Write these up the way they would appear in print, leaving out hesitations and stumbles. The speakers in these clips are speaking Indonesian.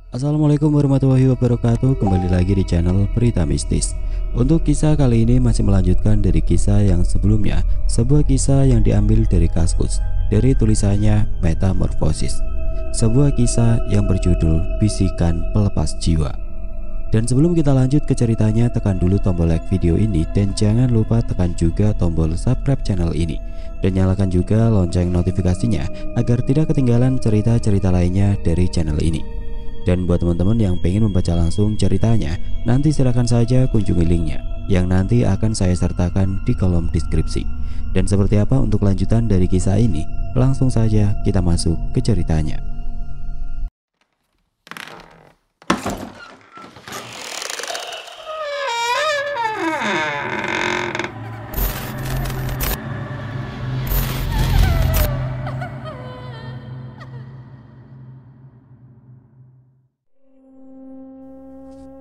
Assalamualaikum warahmatullahi wabarakatuh. Kembali lagi di channel Berita Mistis. Untuk kisah kali ini masih melanjutkan dari kisah yang sebelumnya, sebuah kisah yang diambil dari Kaskus, dari tulisannya Metamorfosis. Sebuah kisah yang berjudul Bisikan Pelepas Jiwa. Dan sebelum kita lanjut ke ceritanya, tekan dulu tombol like video ini dan jangan lupa tekan juga tombol subscribe channel ini dan nyalakan juga lonceng notifikasinya agar tidak ketinggalan cerita-cerita lainnya dari channel ini. Dan buat teman-teman yang pengen membaca langsung ceritanya, nanti silakan saja kunjungi linknya yang nanti akan saya sertakan di kolom deskripsi. Dan seperti apa untuk lanjutan dari kisah ini? Langsung saja kita masuk ke ceritanya.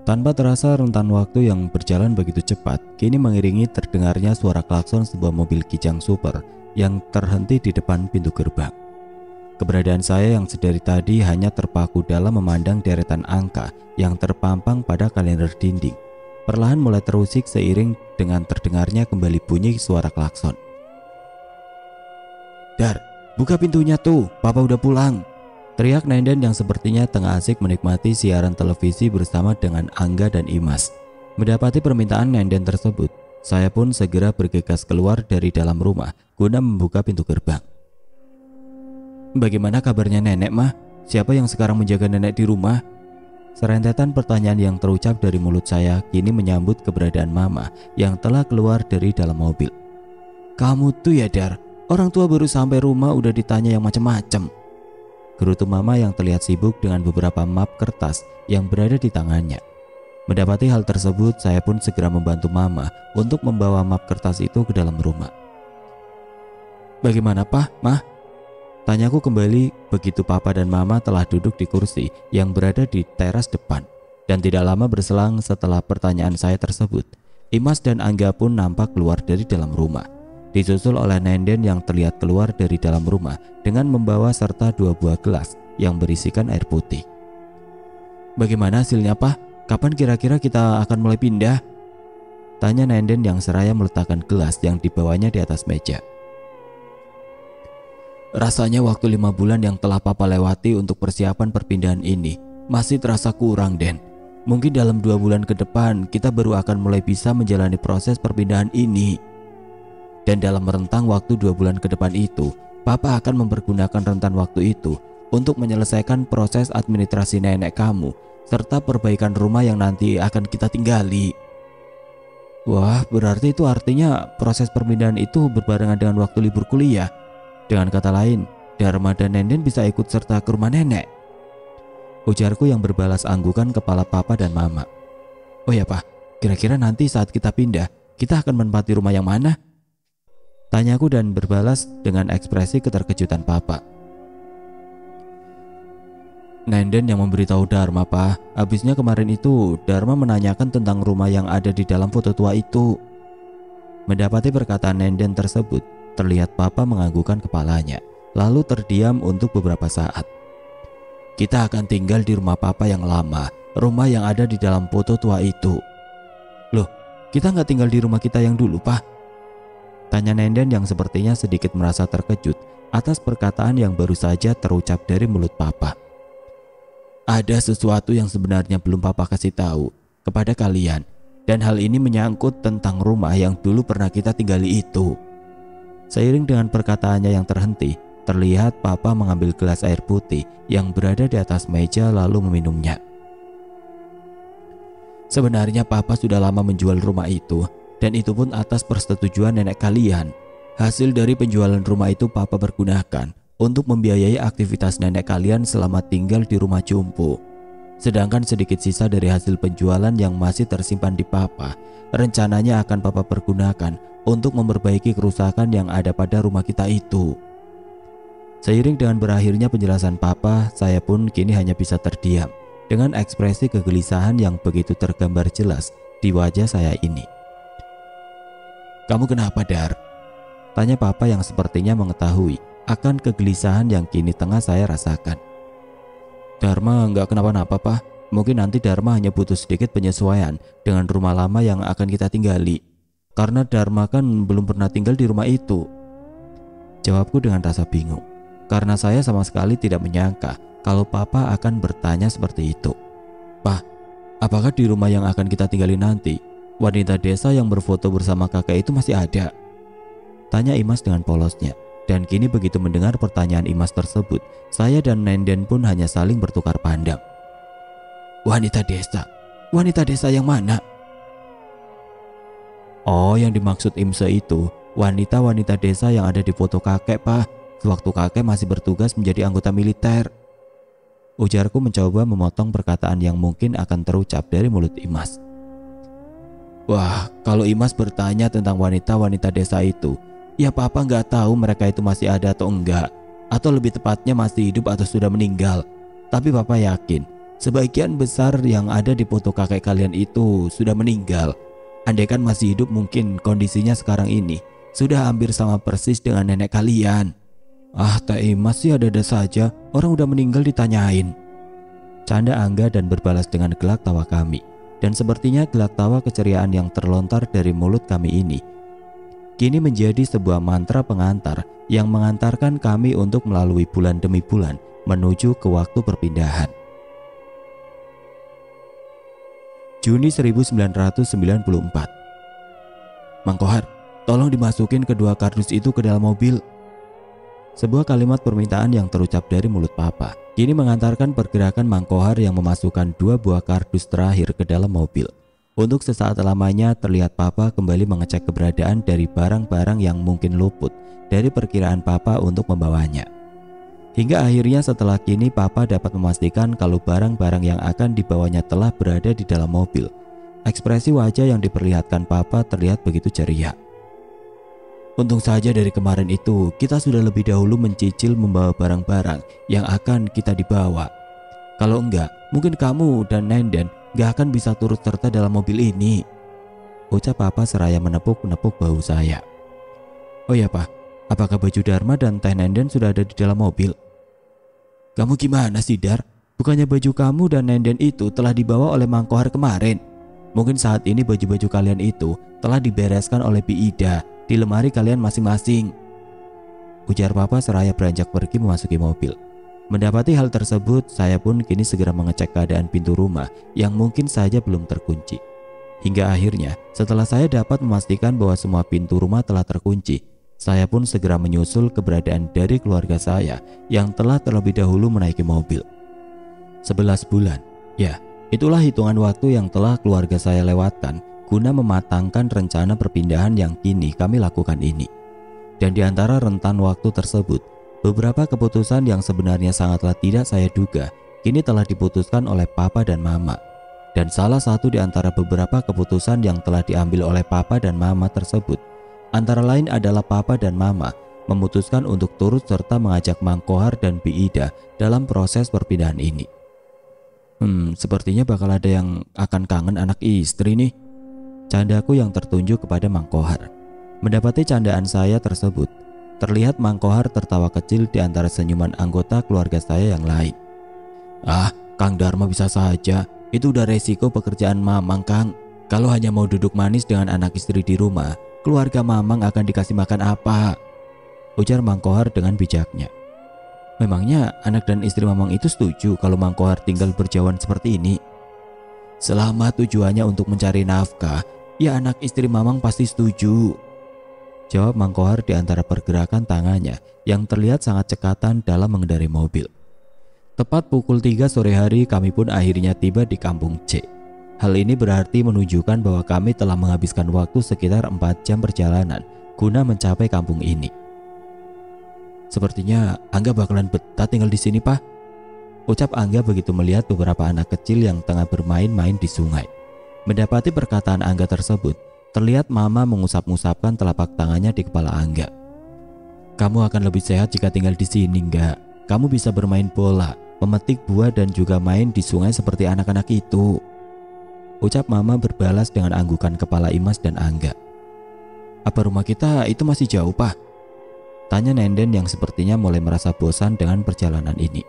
Tanpa terasa rentan waktu yang berjalan begitu cepat, kini mengiringi terdengarnya suara klakson sebuah mobil Kijang Super yang terhenti di depan pintu gerbang. Keberadaan saya yang sedari tadi hanya terpaku dalam memandang deretan angka yang terpampang pada kalender dinding. Perlahan mulai terusik seiring dengan terdengarnya kembali bunyi suara klakson. "Dar, buka pintunya tuh, Papa udah pulang!" Teriak Nenden yang sepertinya tengah asik menikmati siaran televisi bersama dengan Angga dan Imas. Mendapati permintaan Nenden tersebut, saya pun segera bergegas keluar dari dalam rumah guna membuka pintu gerbang. "Bagaimana kabarnya nenek, mah? Siapa yang sekarang menjaga nenek di rumah?" Serentetan pertanyaan yang terucap dari mulut saya kini menyambut keberadaan mama yang telah keluar dari dalam mobil. "Kamu tuh ya, Dar, orang tua baru sampai rumah udah ditanya yang macam-macam," gerutu mama yang terlihat sibuk dengan beberapa map kertas yang berada di tangannya. Mendapati hal tersebut, saya pun segera membantu mama untuk membawa map kertas itu ke dalam rumah. "Bagaimana, Pak, Mah?" tanyaku kembali begitu papa dan mama telah duduk di kursi yang berada di teras depan. Dan tidak lama berselang setelah pertanyaan saya tersebut, Imas dan Angga pun nampak keluar dari dalam rumah, disusul oleh Nenden yang terlihat keluar dari dalam rumah dengan membawa serta 2 buah gelas yang berisikan air putih. "Bagaimana hasilnya, Pak? Kapan kira-kira kita akan mulai pindah?" tanya Nenden yang seraya meletakkan gelas yang dibawanya di atas meja. "Rasanya waktu 5 bulan yang telah Papa lewati untuk persiapan perpindahan ini masih terasa kurang, Den. Mungkin dalam 2 bulan ke depan kita baru akan mulai bisa menjalani proses perpindahan ini. Dan dalam rentang waktu 2 bulan ke depan itu, Papa akan mempergunakan rentan waktu itu untuk menyelesaikan proses administrasi nenek kamu serta perbaikan rumah yang nanti akan kita tinggali." "Wah, berarti itu artinya proses perpindahan itu berbarengan dengan waktu libur kuliah. Dengan kata lain, Dharma dan Nenden bisa ikut serta ke rumah nenek," ujarku yang berbalas anggukan kepala papa dan mama. "Oh ya, Pak, kira-kira nanti saat kita pindah, kita akan menempati rumah yang mana?" tanyaku dan berbalas dengan ekspresi keterkejutan papa. "Nenden yang memberitahu Dharma, Pak. Habisnya kemarin itu Dharma menanyakan tentang rumah yang ada di dalam foto tua itu." Mendapati perkataan Nenden tersebut, terlihat papa menganggukkan kepalanya, lalu terdiam untuk beberapa saat. "Kita akan tinggal di rumah Papa yang lama, rumah yang ada di dalam foto tua itu." "Loh, kita nggak tinggal di rumah kita yang dulu, Pak?" tanya Nenden yang sepertinya sedikit merasa terkejut atas perkataan yang baru saja terucap dari mulut papa. "Ada sesuatu yang sebenarnya belum Papa kasih tahu kepada kalian, dan hal ini menyangkut tentang rumah yang dulu pernah kita tinggali itu." Seiring dengan perkataannya yang terhenti, terlihat papa mengambil gelas air putih yang berada di atas meja lalu meminumnya. "Sebenarnya Papa sudah lama menjual rumah itu, dan itu pun atas persetujuan nenek kalian. Hasil dari penjualan rumah itu Papa pergunakan untuk membiayai aktivitas nenek kalian selama tinggal di rumah jompo. Sedangkan sedikit sisa dari hasil penjualan yang masih tersimpan di Papa, rencananya akan Papa pergunakan untuk memperbaiki kerusakan yang ada pada rumah kita itu." Seiring dengan berakhirnya penjelasan papa, saya pun kini hanya bisa terdiam dengan ekspresi kegelisahan yang begitu tergambar jelas di wajah saya ini. "Kamu kenapa, Dar?" tanya papa yang sepertinya mengetahui akan kegelisahan yang kini tengah saya rasakan. Dharma nggak kenapa-napa, Pak. Mungkin nanti Dharma hanya butuh sedikit penyesuaian dengan rumah lama yang akan kita tinggali. Karena Dharma kan belum pernah tinggal di rumah itu. Jawabku dengan rasa bingung, karena saya sama sekali tidak menyangka kalau Papa akan bertanya seperti itu. Pak, apakah di rumah yang akan kita tinggali nanti, wanita desa yang berfoto bersama kakek itu masih ada? Tanya Imas dengan polosnya. Dan kini begitu mendengar pertanyaan Imas tersebut, saya dan Nenden pun hanya saling bertukar pandang. Wanita desa? Wanita desa yang mana? Oh, yang dimaksud Imse itu wanita-wanita desa yang ada di foto kakek, Pak, sewaktu kakek masih bertugas menjadi anggota militer. Ujarku mencoba memotong perkataan yang mungkin akan terucap dari mulut Imas. Wah, kalau Imas bertanya tentang wanita-wanita desa itu, ya Papa nggak tahu mereka itu masih ada atau enggak, atau lebih tepatnya masih hidup atau sudah meninggal. Tapi Papa yakin sebagian besar yang ada di foto kakek kalian itu sudah meninggal. Andaikan masih hidup, mungkin kondisinya sekarang ini sudah hampir sama persis dengan nenek kalian. Ah, Teh Imas sih ada-ada saja, orang udah meninggal ditanyain. Canda Angga dan berbalas dengan gelak tawa kami. Dan sepertinya gelak tawa keceriaan yang terlontar dari mulut kami ini kini menjadi sebuah mantra pengantar yang mengantarkan kami untuk melalui bulan demi bulan menuju ke waktu perpindahan. Juni 1994. Mang Kohar, tolong dimasukin kedua kardus itu ke dalam mobil. Sebuah kalimat permintaan yang terucap dari mulut Papa kini mengantarkan pergerakan Mang Kohar yang memasukkan 2 buah kardus terakhir ke dalam mobil. Untuk sesaat lamanya terlihat Papa kembali mengecek keberadaan dari barang-barang yang mungkin luput dari perkiraan Papa untuk membawanya. Hingga akhirnya setelah kini Papa dapat memastikan kalau barang-barang yang akan dibawanya telah berada di dalam mobil. Ekspresi wajah yang diperlihatkan Papa terlihat begitu ceria. Untung saja dari kemarin itu kita sudah lebih dahulu mencicil membawa barang-barang yang akan kita dibawa. Kalau enggak, mungkin kamu dan Nenden gak akan bisa turut serta dalam mobil ini, ucap Papa seraya menepuk-nepuk bahu saya. Oh ya Pak, apakah baju Dharma dan Teh Nenden sudah ada di dalam mobil? Kamu gimana sih Dar? Bukannya baju kamu dan Nenden itu telah dibawa oleh Mang Kohar kemarin? Mungkin saat ini baju-baju kalian itu telah dibereskan oleh Bi Ida di lemari kalian masing-masing, ujar Papa seraya beranjak pergi memasuki mobil. Mendapati hal tersebut, saya pun kini segera mengecek keadaan pintu rumah yang mungkin saja belum terkunci. Hingga akhirnya, setelah saya dapat memastikan bahwa semua pintu rumah telah terkunci, saya pun segera menyusul keberadaan dari keluarga saya yang telah terlebih dahulu menaiki mobil. 11 bulan, ya, itulah hitungan waktu yang telah keluarga saya lewatkan guna mematangkan rencana perpindahan yang kini kami lakukan ini. Dan di antara rentan waktu tersebut, beberapa keputusan yang sebenarnya sangatlah tidak saya duga kini telah diputuskan oleh Papa dan Mama. Dan salah satu di antara beberapa keputusan yang telah diambil oleh Papa dan Mama tersebut antara lain adalah Papa dan Mama memutuskan untuk turut serta mengajak Mang Kohar dan Bi Ida dalam proses perpindahan ini. Sepertinya bakal ada yang akan kangen anak istri nih, candaku yang tertunjuk kepada Mang Kohar. Mendapati candaan saya tersebut, terlihat Mang Kohar tertawa kecil di antara senyuman anggota keluarga saya yang lain. Ah, Kang Dharma bisa saja, itu udah resiko pekerjaan Mamang Kang. Kalau hanya mau duduk manis dengan anak istri di rumah, keluarga Mamang akan dikasih makan apa? Ujar Mang Kohar dengan bijaknya. Memangnya anak dan istri Mamang itu setuju kalau Mang Kohar tinggal berjauhan seperti ini? Selama tujuannya untuk mencari nafkah, ya anak istri Mamang pasti setuju, jawab Mang Kohar di antara pergerakan tangannya yang terlihat sangat cekatan dalam mengendarai mobil. Tepat pukul 3 sore hari kami pun akhirnya tiba di kampung C. Hal ini berarti menunjukkan bahwa kami telah menghabiskan waktu sekitar 4 jam perjalanan guna mencapai kampung ini. Sepertinya Angga bakalan betah tinggal di sini, Pak, ucap Angga begitu melihat beberapa anak kecil yang tengah bermain-main di sungai. Mendapati perkataan Angga tersebut, terlihat Mama mengusap-ngusapkan telapak tangannya di kepala Angga. Kamu akan lebih sehat jika tinggal di sini, enggak? Kamu bisa bermain bola, memetik buah dan juga main di sungai seperti anak-anak itu, ucap Mama berbalas dengan anggukan kepala Imas dan Angga. Apa rumah kita itu masih jauh, Pak? Tanya Nenden yang sepertinya mulai merasa bosan dengan perjalanan ini.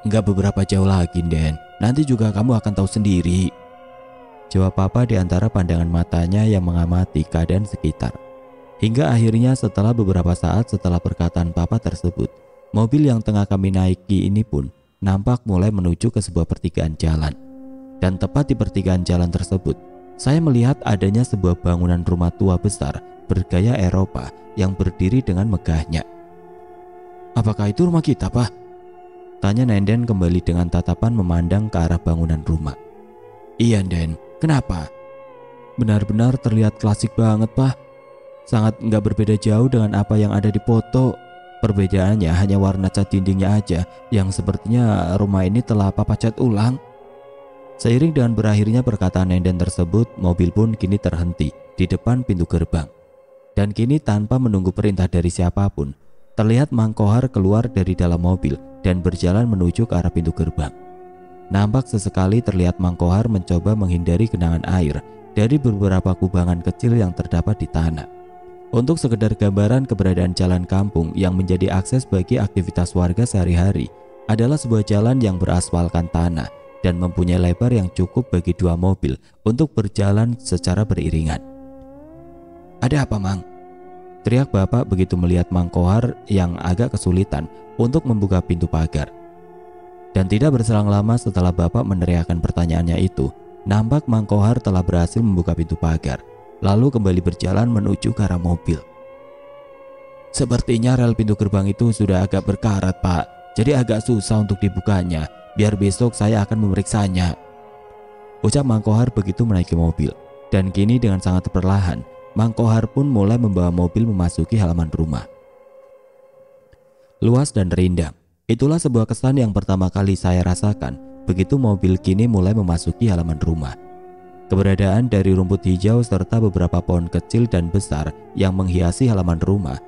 Nggak beberapa jauh lagi, Den. Nanti juga kamu akan tahu sendiri. Jawab papa di antara pandangan matanya yang mengamati keadaan sekitar. Hingga akhirnya setelah beberapa saat setelah perkataan papa tersebut, mobil yang tengah kami naiki ini pun nampak mulai menuju ke sebuah pertigaan jalan. Dan tepat di pertigaan jalan tersebut, saya melihat adanya sebuah bangunan rumah tua besar bergaya Eropa yang berdiri dengan megahnya. Apakah itu rumah kita, Pak? Tanya Nenden kembali dengan tatapan memandang ke arah bangunan rumah. Iya, Den. Kenapa? Benar-benar terlihat klasik banget, Pak. Sangat nggak berbeda jauh dengan apa yang ada di foto. Perbedaannya hanya warna cat dindingnya aja yang sepertinya rumah ini telah Papa cat ulang. Seiring dengan berakhirnya perkataan Nenden tersebut, mobil pun kini terhenti di depan pintu gerbang. Dan kini tanpa menunggu perintah dari siapapun, terlihat Mang Kohar keluar dari dalam mobil dan berjalan menuju ke arah pintu gerbang. Nampak sesekali terlihat Mang Kohar mencoba menghindari genangan air dari beberapa kubangan kecil yang terdapat di tanah. Untuk sekedar gambaran, keberadaan jalan kampung yang menjadi akses bagi aktivitas warga sehari-hari adalah sebuah jalan yang beraspalkan tanah dan mempunyai lebar yang cukup bagi dua mobil untuk berjalan secara beriringan. Ada apa, Mang? Teriak bapak begitu melihat Mang Kohar yang agak kesulitan untuk membuka pintu pagar. Dan tidak berselang lama setelah bapak meneriakkan pertanyaannya itu, nampak Mang Kohar telah berhasil membuka pintu pagar, lalu kembali berjalan menuju ke arah mobil. Sepertinya rel pintu gerbang itu sudah agak berkarat, Pak. Jadi agak susah untuk dibukanya. Biar besok saya akan memeriksanya, ucap Mang Kohar begitu menaiki mobil. Dan kini dengan sangat perlahan, Mang Kohar pun mulai membawa mobil memasuki halaman rumah. Luas dan rindang, itulah sebuah kesan yang pertama kali saya rasakan begitu mobil kini mulai memasuki halaman rumah. Keberadaan dari rumput hijau serta beberapa pohon kecil dan besar yang menghiasi halaman rumah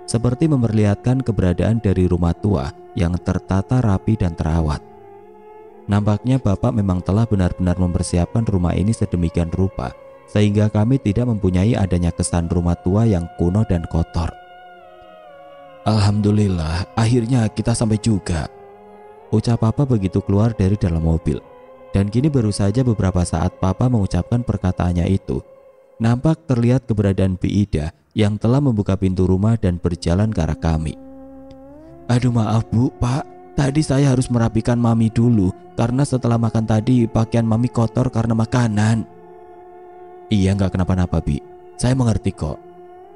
seperti memperlihatkan keberadaan dari rumah tua yang tertata rapi dan terawat. Nampaknya bapak memang telah benar-benar mempersiapkan rumah ini sedemikian rupa sehingga kami tidak mempunyai adanya kesan rumah tua yang kuno dan kotor. Alhamdulillah, akhirnya kita sampai juga, ucap papa begitu keluar dari dalam mobil. Dan kini baru saja beberapa saat papa mengucapkan perkataannya itu, nampak terlihat keberadaan Bi Ida yang telah membuka pintu rumah dan berjalan ke arah kami. Aduh maaf Bu, Pak. Tadi saya harus merapikan Mami dulu karena setelah makan tadi pakaian Mami kotor karena makanan. Iya, nggak kenapa-napa, Bi. Saya mengerti kok,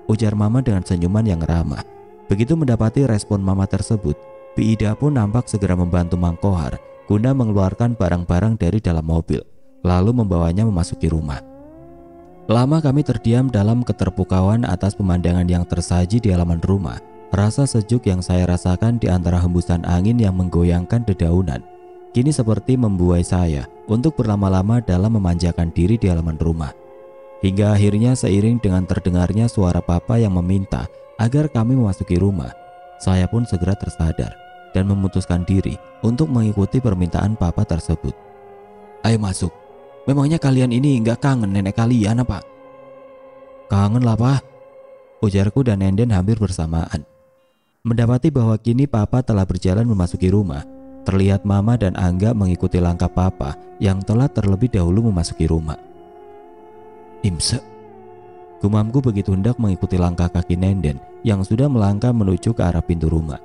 ujar Mama dengan senyuman yang ramah. Begitu mendapati respon Mama tersebut, Bi Ida pun nampak segera membantu Mang Kohar guna mengeluarkan barang-barang dari dalam mobil, lalu membawanya memasuki rumah. Lama kami terdiam dalam keterpukauan atas pemandangan yang tersaji di halaman rumah. Rasa sejuk yang saya rasakan di antara hembusan angin yang menggoyangkan dedaunan kini seperti membuai saya untuk berlama-lama dalam memanjakan diri di halaman rumah. Hingga akhirnya seiring dengan terdengarnya suara papa yang meminta agar kami memasuki rumah, saya pun segera tersadar dan memutuskan diri untuk mengikuti permintaan papa tersebut. Ayo masuk. Memangnya kalian ini nggak kangen nenek kalian apa? Kangen lah, Pak, ujarku dan Nenden hampir bersamaan. Mendapati bahwa kini papa telah berjalan memasuki rumah, terlihat Mama dan Angga mengikuti langkah papa yang telah terlebih dahulu memasuki rumah. Imse, gumamku begitu hendak mengikuti langkah kaki Nenden yang sudah melangkah menuju ke arah pintu rumah.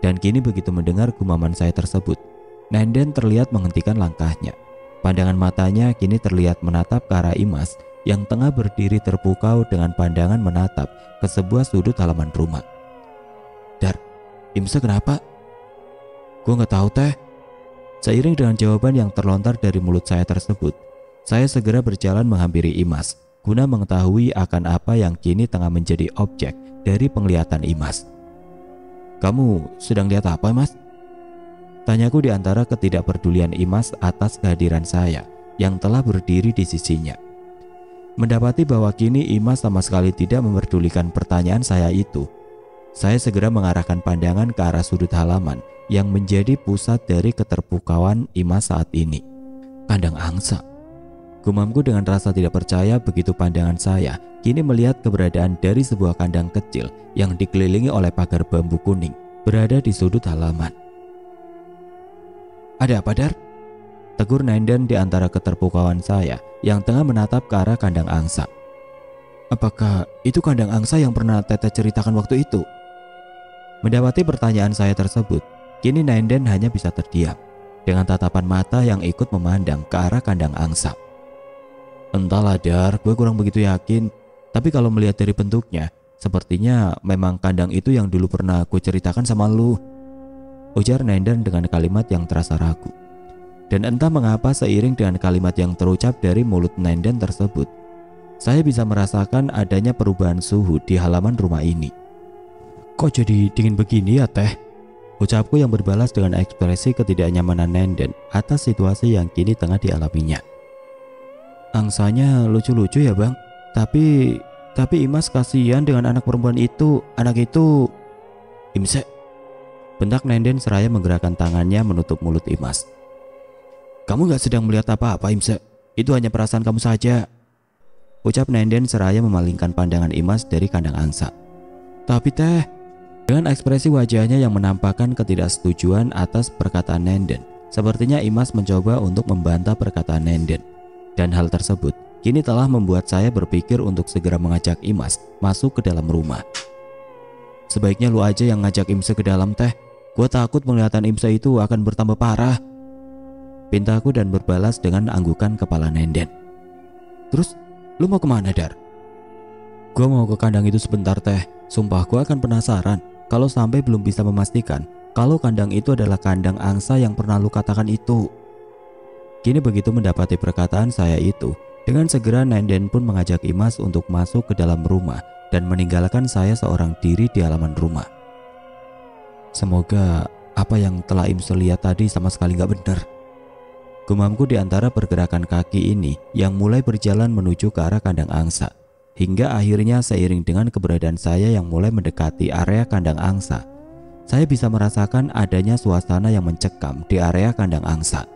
Dan kini begitu mendengar gumaman saya tersebut, Nenden terlihat menghentikan langkahnya. Pandangan matanya kini terlihat menatap ke arah Imas yang tengah berdiri terpukau dengan pandangan menatap ke sebuah sudut halaman rumah. Dar, Imse kenapa? Gue gak tahu teh. Seiring dengan jawaban yang terlontar dari mulut saya tersebut, saya segera berjalan menghampiri Imas guna mengetahui akan apa yang kini tengah menjadi objek dari penglihatan Imas. Kamu sedang lihat apa, Mas? Tanyaku di antara ketidakpedulian Imas atas kehadiran saya yang telah berdiri di sisinya. Mendapati bahwa kini Imas sama sekali tidak memperdulikan pertanyaan saya itu, saya segera mengarahkan pandangan ke arah sudut halaman yang menjadi pusat dari keterpukauan Imas saat ini. Kandang angsa, gumamku dengan rasa tidak percaya begitu pandangan saya kini melihat keberadaan dari sebuah kandang kecil yang dikelilingi oleh pagar bambu kuning berada di sudut halaman. Ada apa, Dar? Tegur Nenden di antara keterpukauan saya yang tengah menatap ke arah kandang angsa. Apakah itu kandang angsa yang pernah Teteh ceritakan waktu itu? Mendapati pertanyaan saya tersebut, kini Nenden hanya bisa terdiam dengan tatapan mata yang ikut memandang ke arah kandang angsa. Entahlah Dar, gue kurang begitu yakin. Tapi kalau melihat dari bentuknya, sepertinya memang kandang itu yang dulu pernah aku ceritakan sama lu, ujar Nenden dengan kalimat yang terasa ragu. Dan entah mengapa seiring dengan kalimat yang terucap dari mulut Nenden tersebut, saya bisa merasakan adanya perubahan suhu di halaman rumah ini. Kok jadi dingin begini ya Teh? Ucapku yang berbalas dengan ekspresi ketidaknyamanan Nenden atas situasi yang kini tengah dialaminya. Angsanya lucu-lucu ya Bang, tapi Imas kasihan dengan anak perempuan itu. Anak itu... Imse, bentak Nenden seraya menggerakkan tangannya menutup mulut Imas. Kamu gak sedang melihat apa-apa Imse, itu hanya perasaan kamu saja, ucap Nenden seraya memalingkan pandangan Imas dari kandang angsa. Tapi Teh, dengan ekspresi wajahnya yang menampakkan ketidaksetujuan atas perkataan Nenden, sepertinya Imas mencoba untuk membantah perkataan Nenden. Dan hal tersebut kini telah membuat saya berpikir untuk segera mengajak Imas masuk ke dalam rumah. Sebaiknya lu aja yang ngajak Imse ke dalam Teh. Gue takut penglihatan Imse itu akan bertambah parah, pintaku dan berbalas dengan anggukan kepala Nenden. Terus lu mau kemana Dar? Gue mau ke kandang itu sebentar Teh. Sumpah gue akan penasaran kalau sampai belum bisa memastikan kalau kandang itu adalah kandang angsa yang pernah lu katakan itu. Kini begitu mendapati perkataan saya itu, dengan segera Nenden pun mengajak Imas untuk masuk ke dalam rumah dan meninggalkan saya seorang diri di halaman rumah. Semoga apa yang telah Imse lihat tadi sama sekali gak benar, gumamku di antara pergerakan kaki ini yang mulai berjalan menuju ke arah kandang angsa. Hingga akhirnya seiring dengan keberadaan saya yang mulai mendekati area kandang angsa, saya bisa merasakan adanya suasana yang mencekam di area kandang angsa.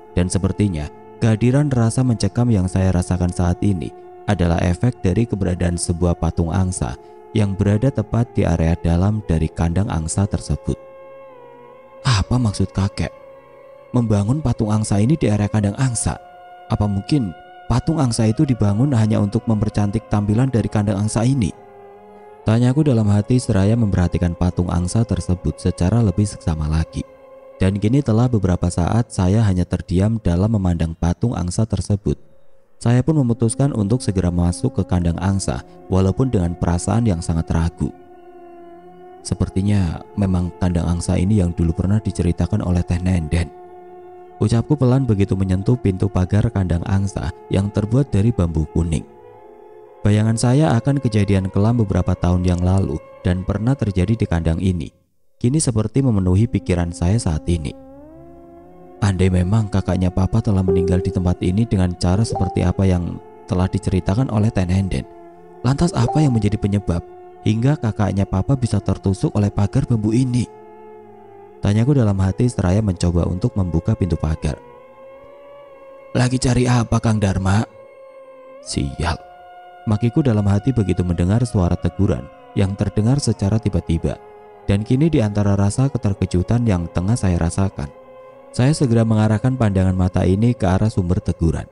Dan sepertinya kehadiran rasa mencekam yang saya rasakan saat ini adalah efek dari keberadaan sebuah patung angsa yang berada tepat di area dalam dari kandang angsa tersebut. Apa maksud kakek membangun patung angsa ini di area kandang angsa? Apa mungkin patung angsa itu dibangun hanya untuk mempercantik tampilan dari kandang angsa ini? Tanyaku dalam hati seraya memperhatikan patung angsa tersebut secara lebih seksama lagi. Dan kini telah beberapa saat saya hanya terdiam dalam memandang patung angsa tersebut. Saya pun memutuskan untuk segera masuk ke kandang angsa walaupun dengan perasaan yang sangat ragu. Sepertinya memang kandang angsa ini yang dulu pernah diceritakan oleh Teh Nenden, ucapku pelan begitu menyentuh pintu pagar kandang angsa yang terbuat dari bambu kuning. Bayangan saya akan kejadian kelam beberapa tahun yang lalu dan pernah terjadi di kandang ini kini seperti memenuhi pikiran saya saat ini. Andai memang kakaknya Papa telah meninggal di tempat ini dengan cara seperti apa yang telah diceritakan oleh Teh Nenden, lantas apa yang menjadi penyebab hingga kakaknya Papa bisa tertusuk oleh pagar bambu ini? Tanyaku dalam hati seraya mencoba untuk membuka pintu pagar. Lagi cari apa Kang Dharma? Sial, makiku dalam hati begitu mendengar suara teguran yang terdengar secara tiba-tiba. Dan kini di antara rasa keterkejutan yang tengah saya rasakan, saya segera mengarahkan pandangan mata ini ke arah sumber teguran.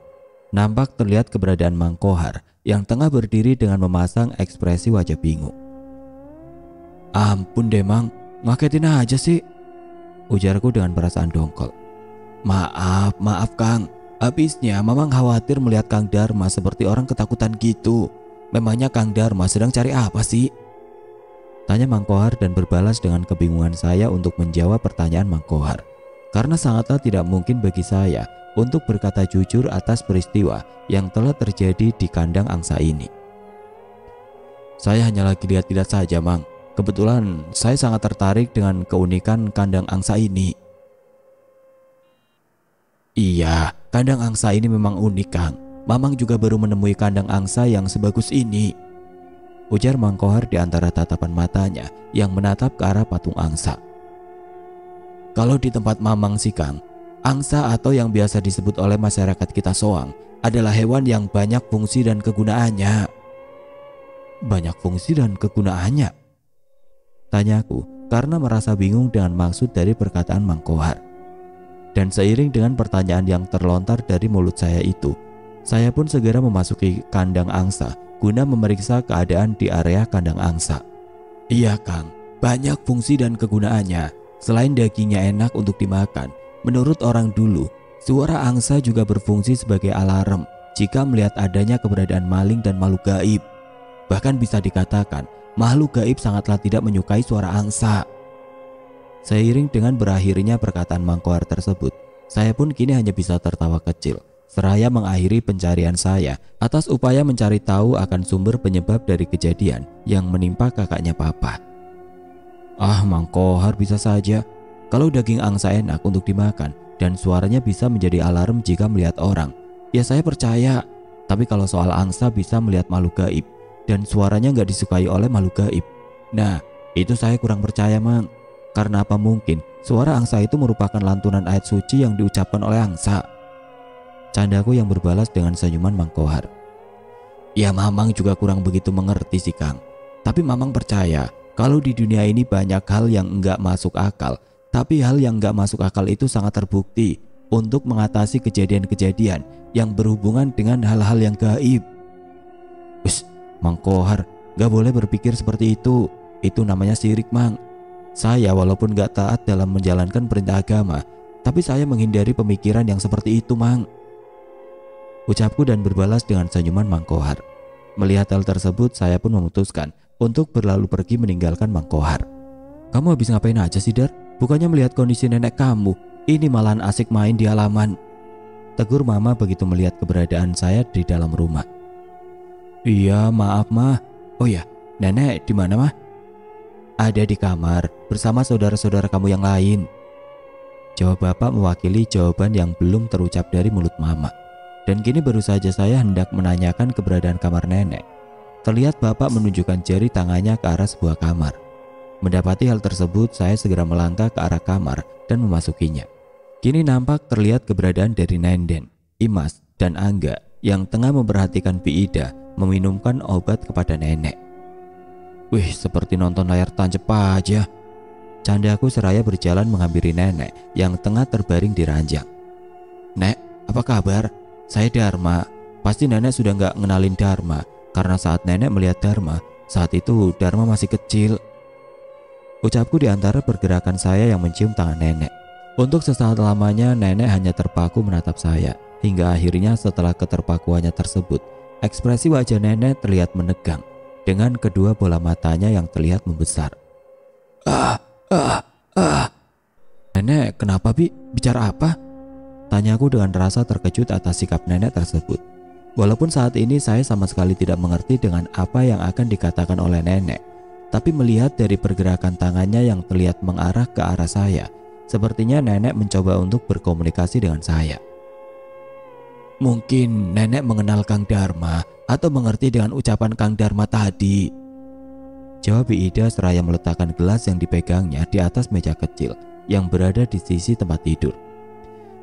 Nampak terlihat keberadaan Mang Kohar yang tengah berdiri dengan memasang ekspresi wajah bingung. Ampun deh Mang, ngagetin aja sih, ujarku dengan perasaan dongkol. Maaf Kang, habisnya Mamang khawatir melihat Kang Dharma seperti orang ketakutan gitu. Memangnya Kang Dharma sedang cari apa sih? Tanya Mang Kohar dan berbalas dengan kebingungan saya untuk menjawab pertanyaan Mang Kohar. Karena sangatlah tidak mungkin bagi saya untuk berkata jujur atas peristiwa yang telah terjadi di kandang angsa ini. Saya hanya lagi lihat-lihat saja Mang. Kebetulan saya sangat tertarik dengan keunikan kandang angsa ini. Iya, kandang angsa ini memang unik Kang. Mamang juga baru menemui kandang angsa yang sebagus ini, ujar Mang Kohar di antara tatapan matanya yang menatap ke arah patung angsa. Kalau di tempat Mamang sih Kang, angsa atau yang biasa disebut oleh masyarakat kita soang adalah hewan yang banyak fungsi dan kegunaannya. Banyak fungsi dan kegunaannya? Tanyaku karena merasa bingung dengan maksud dari perkataan Mang Kohar. Dan seiring dengan pertanyaan yang terlontar dari mulut saya itu, saya pun segera memasuki kandang angsa guna memeriksa keadaan di area kandang angsa. Iya Kang, banyak fungsi dan kegunaannya. Selain dagingnya enak untuk dimakan, menurut orang dulu, suara angsa juga berfungsi sebagai alarm jika melihat adanya keberadaan maling dan makhluk gaib. Bahkan bisa dikatakan, makhluk gaib sangatlah tidak menyukai suara angsa. Seiring dengan berakhirnya perkataan Mangkohar tersebut, saya pun kini hanya bisa tertawa kecil, seraya mengakhiri pencarian saya atas upaya mencari tahu akan sumber penyebab dari kejadian yang menimpa kakaknya Papa. Ah, Mangkohar bisa saja. Kalau daging angsa enak untuk dimakan dan suaranya bisa menjadi alarm jika melihat orang, ya saya percaya. Tapi kalau soal angsa bisa melihat makhluk gaib dan suaranya nggak disukai oleh makhluk gaib, nah itu saya kurang percaya, Mang. Karena apa mungkin suara angsa itu merupakan lantunan ayat suci yang diucapkan oleh angsa? Candaku yang berbalas dengan senyuman Mangkohar. Ya Mamang juga kurang begitu mengerti sih Kang. Tapi Mamang percaya kalau di dunia ini banyak hal yang enggak masuk akal. Tapi hal yang enggak masuk akal itu sangat terbukti untuk mengatasi kejadian-kejadian yang berhubungan dengan hal-hal yang gaib. Us, Mangkohar, gak boleh berpikir seperti itu. Itu namanya syirik, Mang. Saya walaupun gak taat dalam menjalankan perintah agama, tapi saya menghindari pemikiran yang seperti itu, Mang. Ucapku dan berbalas dengan senyuman Mangkohar. Melihat hal tersebut, saya pun memutuskan untuk berlalu pergi meninggalkan Mangkohar. Kamu habis ngapain aja sih, Dar? Bukannya melihat kondisi nenek kamu, ini malahan asik main di halaman. Tegur Mama begitu melihat keberadaan saya di dalam rumah. Iya, maaf Mah. Oh ya, nenek di mana Mah? Ada di kamar bersama saudara-saudara kamu yang lain. Jawab bapak mewakili jawaban yang belum terucap dari mulut Mama. Dan kini baru saja saya hendak menanyakan keberadaan kamar nenek. Terlihat bapak menunjukkan jari tangannya ke arah sebuah kamar. Mendapati hal tersebut, saya segera melangkah ke arah kamar dan memasukinya. Kini nampak terlihat keberadaan dari Nenden, Imas, dan Angga yang tengah memperhatikan Bi Ida meminumkan obat kepada nenek. Wih, seperti nonton layar tancap aja. Candaku seraya berjalan menghampiri nenek yang tengah terbaring di ranjang. Nek, apa kabar? Saya Dharma. Pasti nenek sudah nggak ngenalin Dharma, karena saat nenek melihat Dharma, saat itu Dharma masih kecil. Ucapku di antara pergerakan saya yang mencium tangan nenek. Untuk sesaat lamanya nenek hanya terpaku menatap saya, hingga akhirnya setelah keterpakuannya tersebut, ekspresi wajah nenek terlihat menegang, dengan kedua bola matanya yang terlihat membesar. Nenek, kenapa Bi? Bicara apa? Tanyaku dengan rasa terkejut atas sikap nenek tersebut. Walaupun saat ini saya sama sekali tidak mengerti dengan apa yang akan dikatakan oleh nenek, tapi melihat dari pergerakan tangannya yang terlihat mengarah ke arah saya, sepertinya nenek mencoba untuk berkomunikasi dengan saya. Mungkin nenek mengenal Kang Dharma atau mengerti dengan ucapan Kang Dharma tadi. Jawab Bi Ida seraya meletakkan gelas yang dipegangnya di atas meja kecil yang berada di sisi tempat tidur.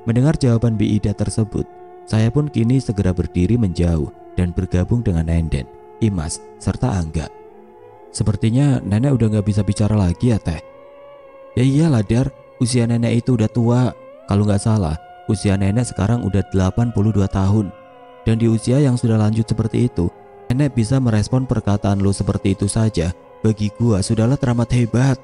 Mendengar jawaban Bi Ida tersebut, saya pun kini segera berdiri menjauh dan bergabung dengan Nenden, Imas, serta Angga. Sepertinya nenek udah gak bisa bicara lagi ya Teh. Ya iyalah Dar, usia nenek itu udah tua. Kalau gak salah, usia nenek sekarang udah 82 tahun. Dan di usia yang sudah lanjut seperti itu, nenek bisa merespon perkataan lo seperti itu saja. Bagi gua sudahlah teramat hebat.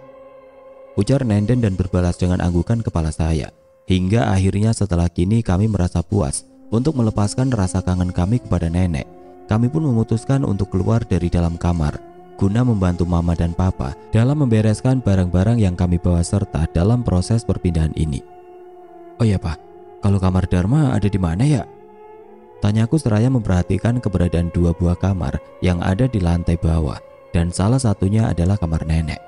Ujar Nenden dan berbalas dengan anggukan kepala saya. Hingga akhirnya setelah kini kami merasa puas untuk melepaskan rasa kangen kami kepada nenek. Kami pun memutuskan untuk keluar dari dalam kamar guna membantu Mama dan Papa dalam membereskan barang-barang yang kami bawa serta dalam proses perpindahan ini. Oh ya Pak, kalau kamar Dharma ada di mana ya? Tanyaku seraya memperhatikan keberadaan dua buah kamar yang ada di lantai bawah, dan salah satunya adalah kamar nenek.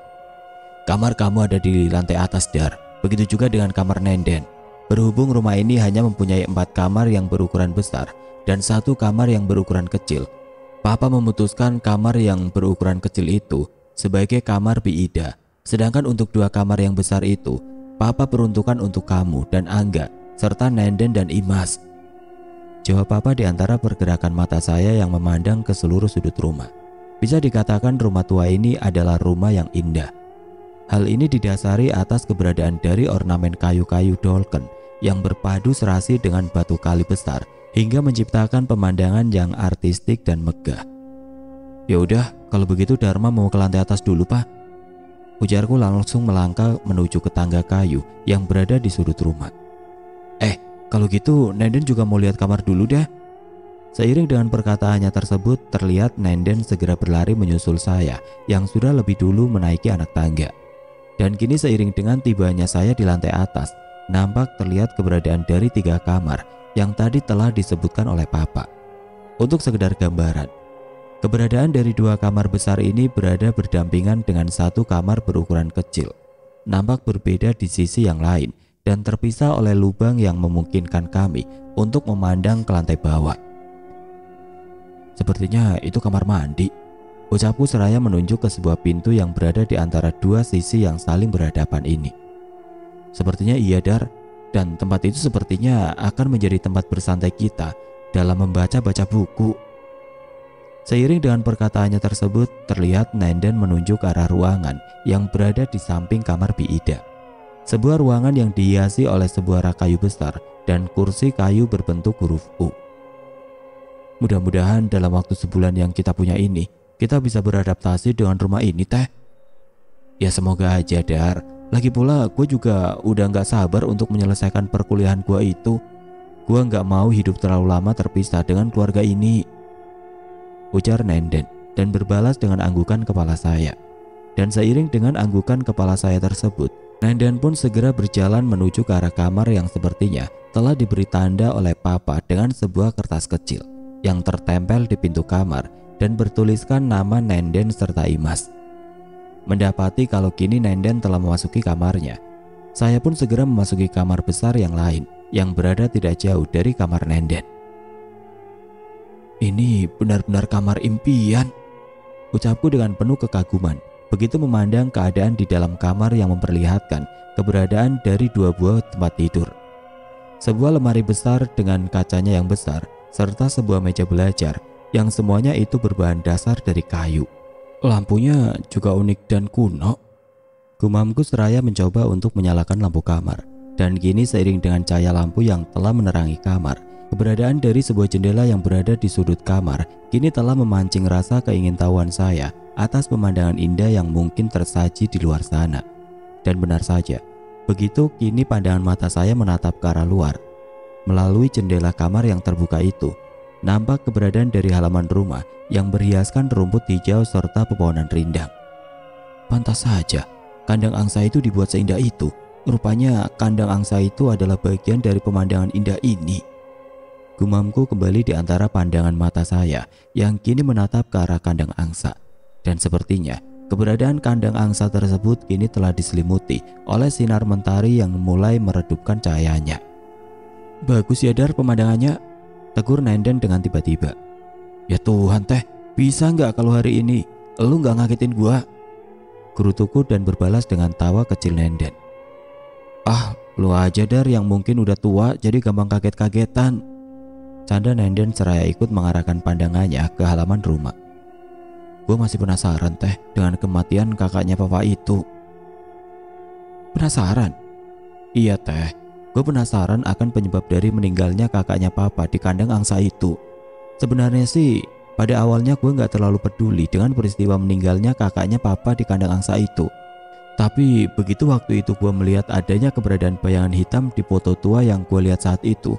Kamar kamu ada di lantai atas Dar, begitu juga dengan kamar Nenden. Berhubung rumah ini hanya mempunyai 4 kamar yang berukuran besar dan 1 kamar yang berukuran kecil, Papa memutuskan kamar yang berukuran kecil itu sebagai kamar Bi Ida. Sedangkan untuk 2 kamar yang besar itu, Papa peruntukan untuk kamu dan Angga, serta Nenden dan Imas. Jawab Papa di antara pergerakan mata saya yang memandang ke seluruh sudut rumah. Bisa dikatakan rumah tua ini adalah rumah yang indah. Hal ini didasari atas keberadaan dari ornamen kayu-kayu dolken yang berpadu serasi dengan batu kali besar hingga menciptakan pemandangan yang artistik dan megah. Ya udah, kalau begitu Dharma mau ke lantai atas dulu, Pak. Ujarku langsung melangkah menuju ke tangga kayu yang berada di sudut rumah. Kalau gitu Nenden juga mau lihat kamar dulu deh. Seiring dengan perkataannya tersebut, terlihat Nenden segera berlari menyusul saya yang sudah lebih dulu menaiki anak tangga. Dan kini seiring dengan tibanya saya di lantai atas, nampak terlihat keberadaan dari 3 kamar yang tadi telah disebutkan oleh Papa. Untuk sekedar gambaran, keberadaan dari 2 kamar besar ini berada berdampingan dengan 1 kamar berukuran kecil. Nampak berbeda di sisi yang lain dan terpisah oleh lubang yang memungkinkan kami untuk memandang ke lantai bawah. Sepertinya itu kamar mandi, ucapku seraya menunjuk ke sebuah pintu yang berada di antara 2 sisi yang saling berhadapan ini. Sepertinya iya, Dar, dan tempat itu sepertinya akan menjadi tempat bersantai kita dalam membaca-baca buku. Seiring dengan perkataannya tersebut, terlihat Nenden menunjuk ke arah ruangan yang berada di samping kamar Bi Ida. Sebuah ruangan yang dihiasi oleh sebuah rak kayu besar dan kursi kayu berbentuk huruf U. Mudah-mudahan dalam waktu sebulan yang kita punya ini, kita bisa beradaptasi dengan rumah ini, Teh. Ya semoga aja, Dar. Lagi pula gue juga udah gak sabar untuk menyelesaikan perkuliahan gue itu. Gue gak mau hidup terlalu lama terpisah dengan keluarga ini, ujar Nenden dan berbalas dengan anggukan kepala saya. Dan seiring dengan anggukan kepala saya tersebut, Nenden pun segera berjalan menuju ke arah kamar yang sepertinya telah diberi tanda oleh Papa dengan sebuah kertas kecil yang tertempel di pintu kamar dan bertuliskan nama Nenden serta Imas. Mendapati kalau kini Nenden telah memasuki kamarnya, saya pun segera memasuki kamar besar yang lain yang berada tidak jauh dari kamar Nenden. Ini benar-benar kamar impian, ucapku dengan penuh kekaguman begitu memandang keadaan di dalam kamar yang memperlihatkan keberadaan dari 2 buah tempat tidur. Sebuah lemari besar dengan kacanya yang besar serta sebuah meja belajar yang semuanya itu berbahan dasar dari kayu. Lampunya juga unik dan kuno, gumamku seraya mencoba untuk menyalakan lampu kamar. Dan kini seiring dengan cahaya lampu yang telah menerangi kamar, keberadaan dari sebuah jendela yang berada di sudut kamar kini telah memancing rasa keingintahuan saya atas pemandangan indah yang mungkin tersaji di luar sana. Dan benar saja, begitu kini pandangan mata saya menatap ke arah luar. Melalui jendela kamar yang terbuka itu, nampak keberadaan dari halaman rumah yang berhiaskan rumput hijau serta pepohonan rindang. Pantas saja, kandang angsa itu dibuat seindah itu. Rupanya kandang angsa itu adalah bagian dari pemandangan indah ini. Gumamku kembali di antara pandangan mata saya yang kini menatap ke arah kandang angsa. Dan sepertinya keberadaan kandang angsa tersebut kini telah diselimuti oleh sinar mentari yang mulai meredupkan cahayanya. Bagus ya, Dar, pemandangannya, tegur Nenden dengan tiba-tiba. Ya Tuhan, Teh, bisa nggak kalau hari ini lu nggak ngagetin gua? Gerutuku dan berbalas dengan tawa kecil Nenden. Ah, lu aja, Dar, yang mungkin udah tua jadi gampang kaget-kagetan, canda Nenden seraya ikut mengarahkan pandangannya ke halaman rumah. Gue masih penasaran, Teh, dengan kematian kakaknya Papa itu. Penasaran? Iya, Teh. Gue penasaran akan penyebab dari meninggalnya kakaknya Papa di kandang angsa itu. Sebenarnya sih, pada awalnya gue gak terlalu peduli dengan peristiwa meninggalnya kakaknya Papa di kandang angsa itu. Tapi begitu waktu itu gue melihat adanya keberadaan bayangan hitam di foto tua yang gue lihat saat itu,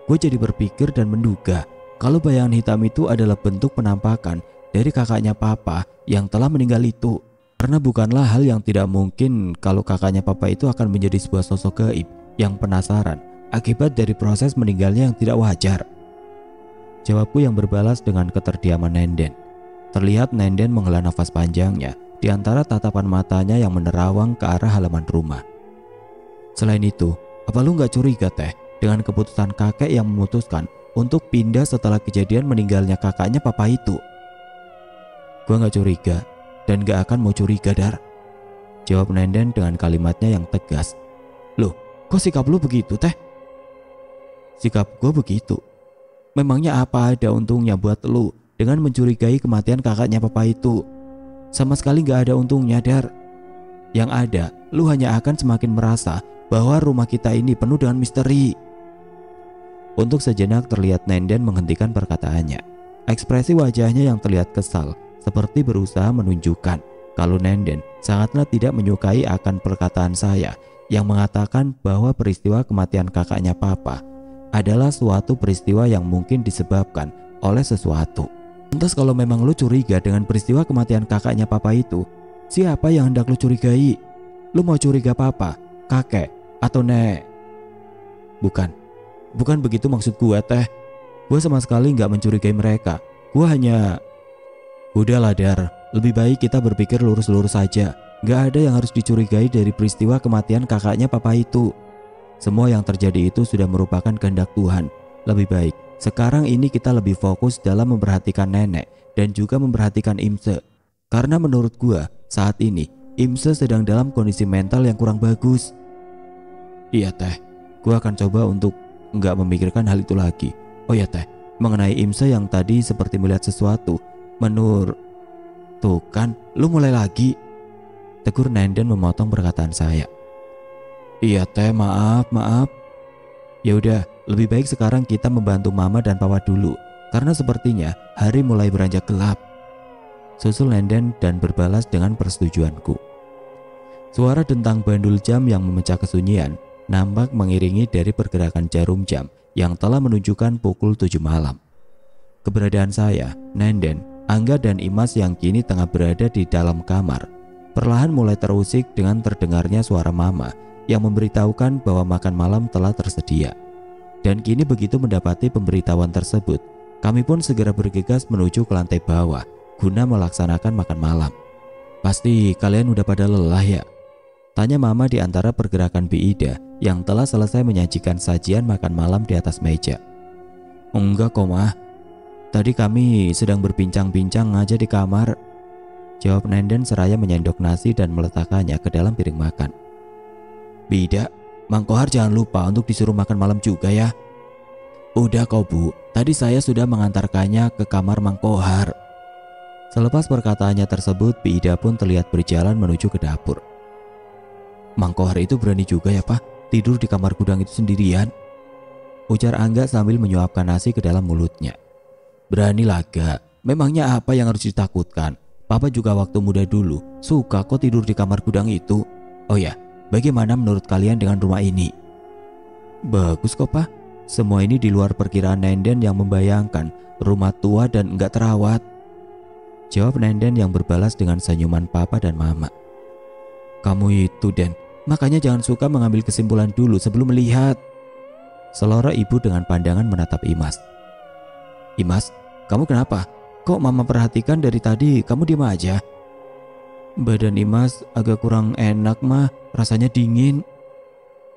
gue jadi berpikir dan menduga kalau bayangan hitam itu adalah bentuk penampakan dari kakaknya Papa yang telah meninggal itu. Karena bukanlah hal yang tidak mungkin kalau kakaknya Papa itu akan menjadi sebuah sosok gaib yang penasaran akibat dari proses meninggalnya yang tidak wajar. Jawabku yang berbalas dengan keterdiaman Nenden. Terlihat Nenden menghela nafas panjangnya di antara tatapan matanya yang menerawang ke arah halaman rumah. Selain itu, apa lu gak curiga, Teh, dengan keputusan kakek yang memutuskan untuk pindah setelah kejadian meninggalnya kakaknya Papa itu? Gue gak curiga dan gak akan mau curiga, Dar, jawab Nenden dengan kalimatnya yang tegas. Loh, kok sikap lu begitu, Teh? Sikap gue begitu. Memangnya apa ada untungnya buat lu dengan mencurigai kematian kakaknya Papa itu? Sama sekali gak ada untungnya, Dar. Yang ada, lu hanya akan semakin merasa bahwa rumah kita ini penuh dengan misteri. Untuk sejenak terlihat Nenden menghentikan perkataannya. Ekspresi wajahnya yang terlihat kesal seperti berusaha menunjukkan kalau Nenden sangatlah tidak menyukai akan perkataan saya yang mengatakan bahwa peristiwa kematian kakaknya papa adalah suatu peristiwa yang mungkin disebabkan oleh sesuatu. Lantas kalau memang lu curiga dengan peristiwa kematian kakaknya papa itu, siapa yang hendak lu curigai? Lu mau curiga papa, kakek, atau nek? Bukan begitu maksud gua teh. Gua sama sekali nggak mencurigai mereka. Gua hanya... Udahlah Dar, lebih baik kita berpikir lurus-lurus saja. Nggak ada yang harus dicurigai dari peristiwa kematian kakaknya papa itu. Semua yang terjadi itu sudah merupakan kehendak Tuhan. Lebih baik sekarang ini kita lebih fokus dalam memperhatikan nenek dan juga memperhatikan Imse. Karena menurut gua saat ini Imse sedang dalam kondisi mental yang kurang bagus. Iya teh, gua akan coba untuk nggak memikirkan hal itu lagi. Oh ya teh, mengenai Imse yang tadi seperti melihat sesuatu. Tuh kan, lu mulai lagi. Tegur Nenden memotong perkataan saya. Iya teh, maaf. Ya udah, lebih baik sekarang kita membantu mama dan papa dulu, karena sepertinya hari mulai beranjak gelap. Susul Nenden dan berbalas dengan persetujuanku. Suara dentang bandul jam yang memecah kesunyian nampak mengiringi dari pergerakan jarum jam yang telah menunjukkan pukul 7 malam. Keberadaan saya, Nenden, Angga dan Imas yang kini tengah berada di dalam kamar perlahan mulai terusik dengan terdengarnya suara mama yang memberitahukan bahwa makan malam telah tersedia. Dan kini begitu mendapati pemberitahuan tersebut, kami pun segera bergegas menuju ke lantai bawah guna melaksanakan makan malam. Pasti kalian udah pada lelah ya? Tanya mama di antara pergerakan Bi Ida yang telah selesai menyajikan sajian makan malam di atas meja. Enggak kok mah, tadi kami sedang berbincang-bincang aja di kamar, jawab Nenden seraya menyendok nasi dan meletakkannya ke dalam piring makan. Bi Ida, Mang Kohar jangan lupa untuk disuruh makan malam juga ya. Udah kau Bu, tadi saya sudah mengantarkannya ke kamar Mang Kohar. Selepas perkataannya tersebut, Bi Ida pun terlihat berjalan menuju ke dapur. Mang Kohar itu berani juga ya Pak, tidur di kamar gudang itu sendirian, ujar Angga sambil menyuapkan nasi ke dalam mulutnya. Berani laga, memangnya apa yang harus ditakutkan? Papa juga waktu muda dulu suka kok tidur di kamar gudang itu. Oh ya, bagaimana menurut kalian dengan rumah ini? Bagus kok Pak, semua ini di luar perkiraan Nenden yang membayangkan rumah tua dan enggak terawat, jawab Nenden yang berbalas dengan senyuman papa dan mama. Kamu itu Den, makanya jangan suka mengambil kesimpulan dulu sebelum melihat, selora ibu dengan pandangan menatap Imas. Imas, kamu kenapa? Kok mama perhatikan dari tadi kamu diam aja? Badan Imas agak kurang enak mah, rasanya dingin.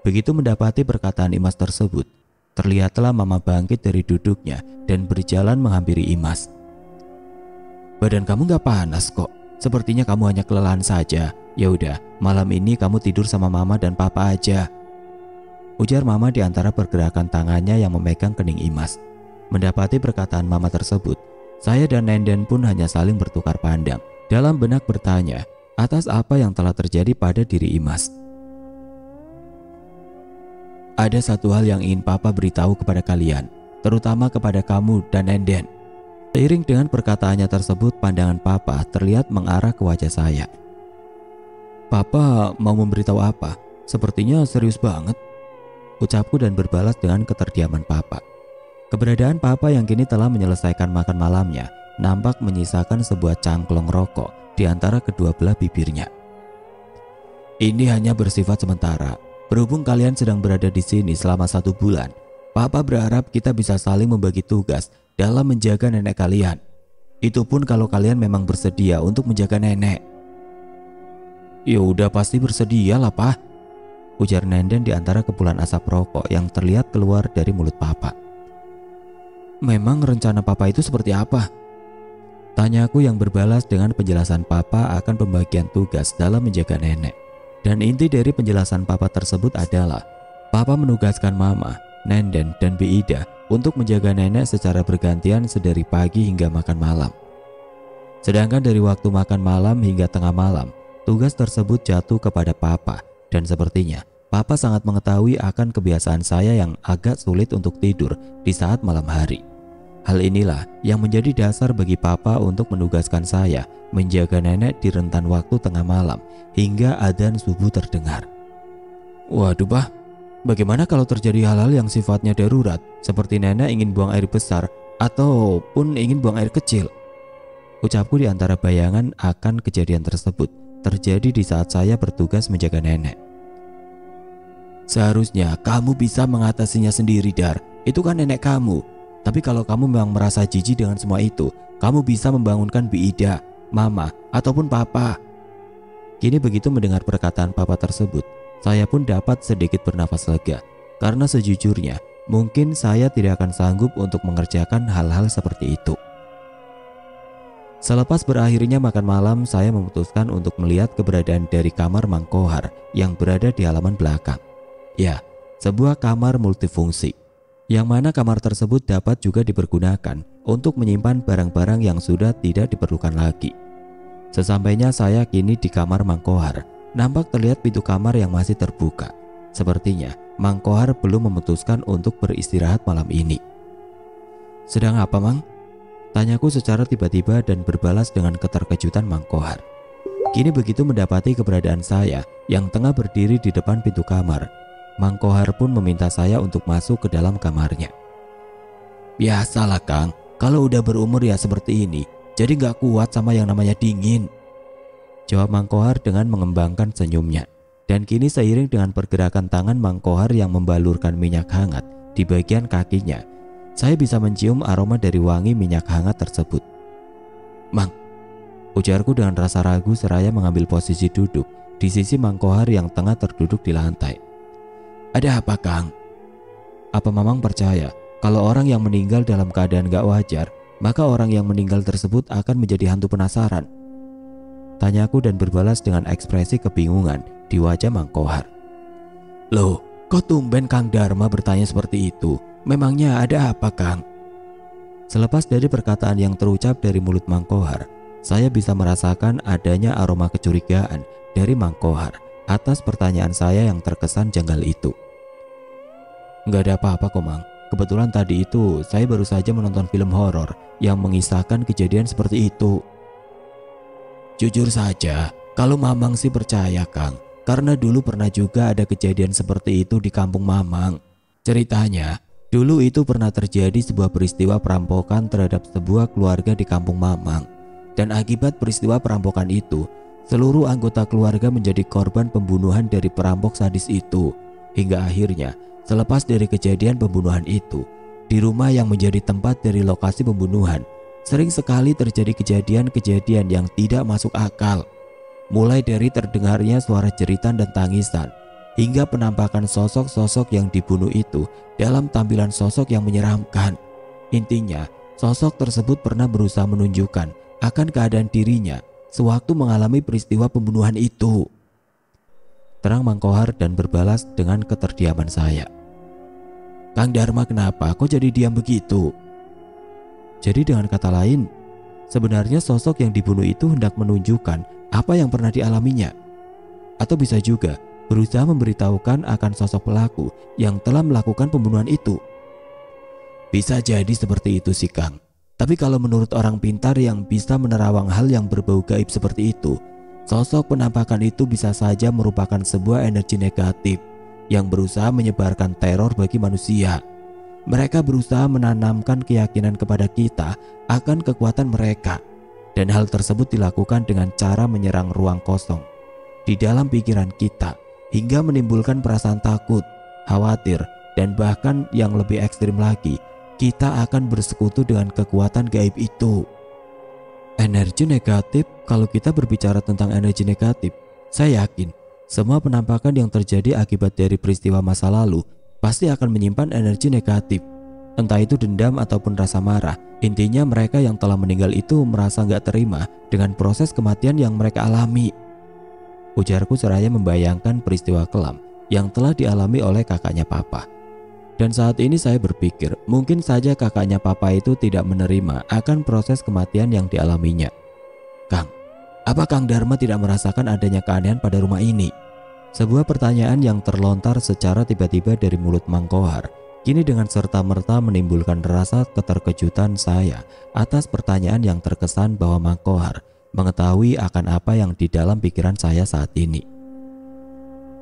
Begitu mendapati perkataan Imas tersebut, terlihatlah mama bangkit dari duduknya dan berjalan menghampiri Imas. Badan kamu gak panas kok, sepertinya kamu hanya kelelahan saja. Ya udah, malam ini kamu tidur sama mama dan papa aja, ujar mama di antara pergerakan tangannya yang memegang kening Imas. Mendapati perkataan mama tersebut, saya dan Nenden pun hanya saling bertukar pandang dalam benak bertanya atas apa yang telah terjadi pada diri Imas. Ada satu hal yang ingin papa beritahu kepada kalian, terutama kepada kamu dan Nenden. Seiring dengan perkataannya tersebut, pandangan papa terlihat mengarah ke wajah saya. Papa mau memberitahu apa? Sepertinya serius banget, ucapku dan berbalas dengan keterdiaman papa. Keberadaan papa yang kini telah menyelesaikan makan malamnya nampak menyisakan sebuah cangklong rokok di antara kedua belah bibirnya. Ini hanya bersifat sementara. Berhubung kalian sedang berada di sini selama 1 bulan, papa berharap kita bisa saling membagi tugas dalam menjaga nenek kalian. Itu pun kalau kalian memang bersedia untuk menjaga nenek. Ya udah pasti bersedia lah Pak, ujar Nenden di antara kepulan asap rokok yang terlihat keluar dari mulut papa. Memang rencana papa itu seperti apa? Tanyaku yang berbalas dengan penjelasan papa akan pembagian tugas dalam menjaga nenek. Dan inti dari penjelasan papa tersebut adalah papa menugaskan mama, Nenden dan Bi Ida untuk menjaga nenek secara bergantian sedari pagi hingga makan malam. Sedangkan dari waktu makan malam hingga tengah malam, tugas tersebut jatuh kepada papa dan sepertinya Papa sangat mengetahui akan kebiasaan saya yang agak sulit untuk tidur di saat malam hari. Hal inilah yang menjadi dasar bagi Papa untuk menugaskan saya menjaga nenek di rentan waktu tengah malam hingga adzan subuh terdengar. Waduh Pak, bagaimana kalau terjadi hal-hal yang sifatnya darurat seperti nenek ingin buang air besar ataupun ingin buang air kecil? Ucapku di antara bayangan akan kejadian tersebut terjadi di saat saya bertugas menjaga nenek. Seharusnya kamu bisa mengatasinya sendiri, Dar. Itu kan nenek kamu. Tapi kalau kamu memang merasa jijik dengan semua itu, kamu bisa membangunkan Bi Ida, Mama, ataupun Papa. Kini begitu mendengar perkataan Papa tersebut, saya pun dapat sedikit bernafas lega. Karena sejujurnya, mungkin saya tidak akan sanggup untuk mengerjakan hal-hal seperti itu. Selepas berakhirnya makan malam, saya memutuskan untuk melihat keberadaan dari kamar Mang Kohar yang berada di halaman belakang. Ya, sebuah kamar multifungsi, yang mana kamar tersebut dapat juga dipergunakan untuk menyimpan barang-barang yang sudah tidak diperlukan lagi. Sesampainya saya kini di kamar Mang Kohar, nampak terlihat pintu kamar yang masih terbuka. Sepertinya Mang Kohar belum memutuskan untuk beristirahat malam ini. Sedang apa, Mang? Tanyaku secara tiba-tiba dan berbalas dengan keterkejutan Mang Kohar. Kini begitu mendapati keberadaan saya yang tengah berdiri di depan pintu kamar, Mang Kohar pun meminta saya untuk masuk ke dalam kamarnya. Biasalah Kang, kalau udah berumur ya seperti ini, jadi gak kuat sama yang namanya dingin, jawab Mang Kohar dengan mengembangkan senyumnya. Dan kini seiring dengan pergerakan tangan Mang Kohar yang membalurkan minyak hangat di bagian kakinya, saya bisa mencium aroma dari wangi minyak hangat tersebut. Mang, ujarku dengan rasa ragu seraya mengambil posisi duduk di sisi Mang Kohar yang tengah terduduk di lantai. Ada apa, Kang? Apa Mamang percaya kalau orang yang meninggal dalam keadaan gak wajar, maka orang yang meninggal tersebut akan menjadi hantu penasaran? Tanyaku dan berbalas dengan ekspresi kebingungan di wajah Mang Kohar. Loh, kok tumben Kang Dharma bertanya seperti itu? Memangnya ada apa, Kang? Selepas dari perkataan yang terucap dari mulut Mang Kohar, saya bisa merasakan adanya aroma kecurigaan dari Mang Kohar atas pertanyaan saya yang terkesan janggal itu. Nggak ada apa-apa kok, Mang. Kebetulan tadi itu saya baru saja menonton film horor yang mengisahkan kejadian seperti itu. Jujur saja, kalau Mamang sih percaya, Kang. Karena dulu pernah juga ada kejadian seperti itu di kampung Mamang. Ceritanya, dulu itu pernah terjadi sebuah peristiwa perampokan terhadap sebuah keluarga di kampung Mamang. Dan akibat peristiwa perampokan itu, seluruh anggota keluarga menjadi korban pembunuhan dari perampok sadis itu. Hingga akhirnya, selepas dari kejadian pembunuhan itu, di rumah yang menjadi tempat dari lokasi pembunuhan, sering sekali terjadi kejadian-kejadian yang tidak masuk akal. Mulai dari terdengarnya suara jeritan dan tangisan, hingga penampakan sosok-sosok yang dibunuh itu dalam tampilan sosok yang menyeramkan. Intinya, sosok tersebut pernah berusaha menunjukkan akan keadaan dirinya sewaktu mengalami peristiwa pembunuhan itu, terang Mang Kohar dan berbalas dengan keterdiaman saya. Kang Dharma, kenapa kok jadi diam begitu? Jadi dengan kata lain, sebenarnya sosok yang dibunuh itu hendak menunjukkan apa yang pernah dialaminya, atau bisa juga berusaha memberitahukan akan sosok pelaku yang telah melakukan pembunuhan itu. Bisa jadi seperti itu sih, Kang. Tapi kalau menurut orang pintar yang bisa menerawang hal yang berbau gaib seperti itu, sosok penampakan itu bisa saja merupakan sebuah energi negatif yang berusaha menyebarkan teror bagi manusia. Mereka berusaha menanamkan keyakinan kepada kita akan kekuatan mereka, dan hal tersebut dilakukan dengan cara menyerang ruang kosong di dalam pikiran kita hingga menimbulkan perasaan takut, khawatir, dan bahkan yang lebih ekstrim lagi, kita akan bersekutu dengan kekuatan gaib itu. Energi negatif, kalau kita berbicara tentang energi negatif, saya yakin semua penampakan yang terjadi akibat dari peristiwa masa lalu pasti akan menyimpan energi negatif. Entah itu dendam ataupun rasa marah. Intinya mereka yang telah meninggal itu merasa gak terima dengan proses kematian yang mereka alami. Ujarku seraya membayangkan peristiwa kelam yang telah dialami oleh kakaknya Papa. Dan saat ini saya berpikir mungkin saja kakaknya Papa itu tidak menerima akan proses kematian yang dialaminya. Kang, apa Kang Dharma tidak merasakan adanya keanehan pada rumah ini? Sebuah pertanyaan yang terlontar secara tiba-tiba dari mulut Mang Kohar kini dengan serta-merta menimbulkan rasa keterkejutan saya atas pertanyaan yang terkesan bahwa Mang Kohar mengetahui akan apa yang di dalam pikiran saya saat ini.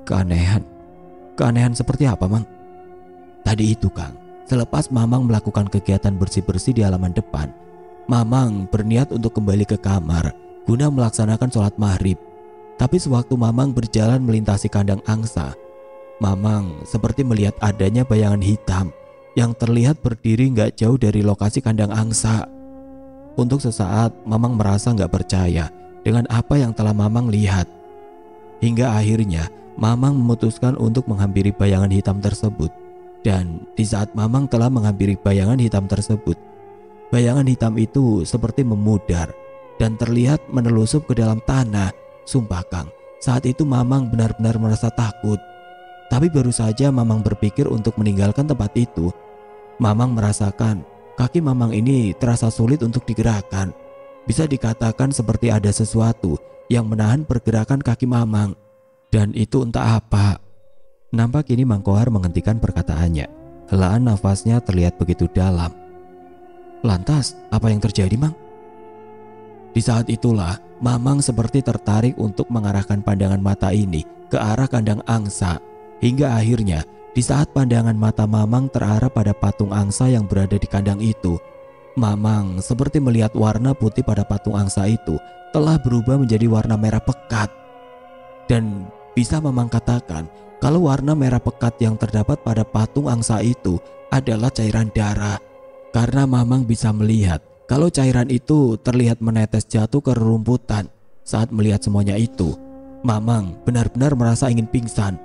Keanehan? Keanehan seperti apa, Mang? Tadi itu, Kang, selepas Mamang melakukan kegiatan bersih-bersih di halaman depan, Mamang berniat untuk kembali ke kamar guna melaksanakan sholat maghrib. Tapi sewaktu Mamang berjalan melintasi kandang angsa, Mamang seperti melihat adanya bayangan hitam yang terlihat berdiri gak jauh dari lokasi kandang angsa. Untuk sesaat Mamang merasa gak percaya dengan apa yang telah Mamang lihat. Hingga akhirnya Mamang memutuskan untuk menghampiri bayangan hitam tersebut. Dan di saat Mamang telah menghampiri bayangan hitam tersebut, bayangan hitam itu seperti memudar dan terlihat menelusup ke dalam tanah. Sumpah, Kang, saat itu Mamang benar-benar merasa takut. Tapi baru saja Mamang berpikir untuk meninggalkan tempat itu, Mamang merasakan kaki Mamang ini terasa sulit untuk digerakkan. Bisa dikatakan seperti ada sesuatu yang menahan pergerakan kaki Mamang. Dan itu entah apa. Nampak kini Mang Kohar menghentikan perkataannya. Helaan nafasnya terlihat begitu dalam. Lantas, apa yang terjadi, Mang? Di saat itulah Mamang seperti tertarik untuk mengarahkan pandangan mata ini ke arah kandang angsa. Hingga akhirnya di saat pandangan mata Mamang terarah pada patung angsa yang berada di kandang itu, Mamang seperti melihat warna putih pada patung angsa itu telah berubah menjadi warna merah pekat. Dan bisa Mamang katakan kalau warna merah pekat yang terdapat pada patung angsa itu adalah cairan darah. Karena Mamang bisa melihat kalau cairan itu terlihat menetes jatuh ke rerumputan. Saat melihat semuanya itu, Mamang benar-benar merasa ingin pingsan.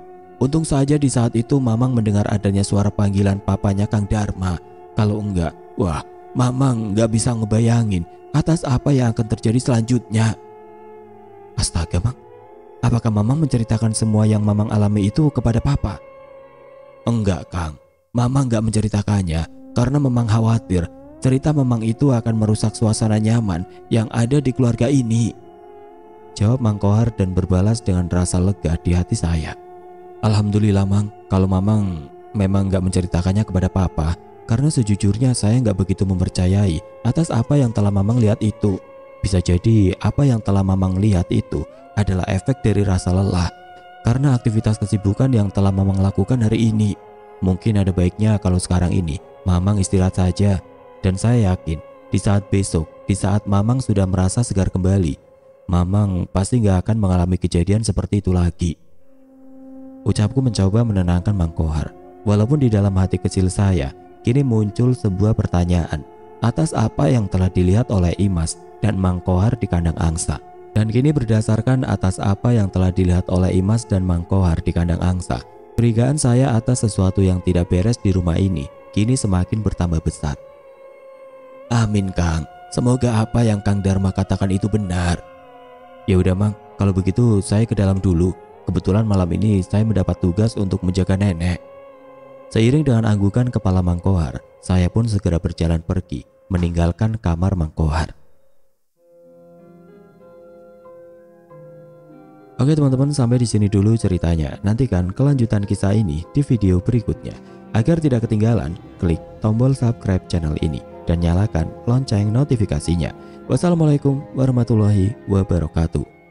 Untung saja di saat itu Mamang mendengar adanya suara panggilan papanya Kang Dharma. Kalau enggak, wah, Mamang enggak bisa ngebayangin atas apa yang akan terjadi selanjutnya. Astaga, Mang, apakah Mamang menceritakan semua yang Mamang alami itu kepada Papa? Enggak, Kang, Mamang enggak menceritakannya karena Mamang khawatir cerita Mamang itu akan merusak suasana nyaman yang ada di keluarga ini, jawab Mang Kohar dan berbalas dengan rasa lega di hati saya. Alhamdulillah, Mang, kalau Mamang memang gak menceritakannya kepada Papa, karena sejujurnya saya gak begitu mempercayai atas apa yang telah Mamang lihat itu. Bisa jadi apa yang telah Mamang lihat itu adalah efek dari rasa lelah karena aktivitas kesibukan yang telah Mamang lakukan hari ini. Mungkin ada baiknya kalau sekarang ini Mamang istirahat saja. Dan saya yakin di saat besok, di saat Mamang sudah merasa segar kembali, Mamang pasti gak akan mengalami kejadian seperti itu lagi. Ucapku mencoba menenangkan Mang Kohar. Walaupun di dalam hati kecil saya kini muncul sebuah pertanyaan atas apa yang telah dilihat oleh Imas dan Mang Kohar di kandang angsa. Dan kini berdasarkan atas apa yang telah dilihat oleh Imas dan Mang Kohar di kandang angsa, curigaan saya atas sesuatu yang tidak beres di rumah ini kini semakin bertambah besar. Amin, Kang. Semoga apa yang Kang Dharma katakan itu benar. Ya udah, Mang, kalau begitu saya ke dalam dulu. Kebetulan malam ini saya mendapat tugas untuk menjaga nenek. Seiring dengan anggukan kepala Mang Kohar, saya pun segera berjalan pergi meninggalkan kamar Mang Kohar. Oke teman-teman, sampai di sini dulu ceritanya. Nantikan kelanjutan kisah ini di video berikutnya. Agar tidak ketinggalan, klik tombol subscribe channel ini dan nyalakan lonceng notifikasinya. Wassalamualaikum warahmatullahi wabarakatuh.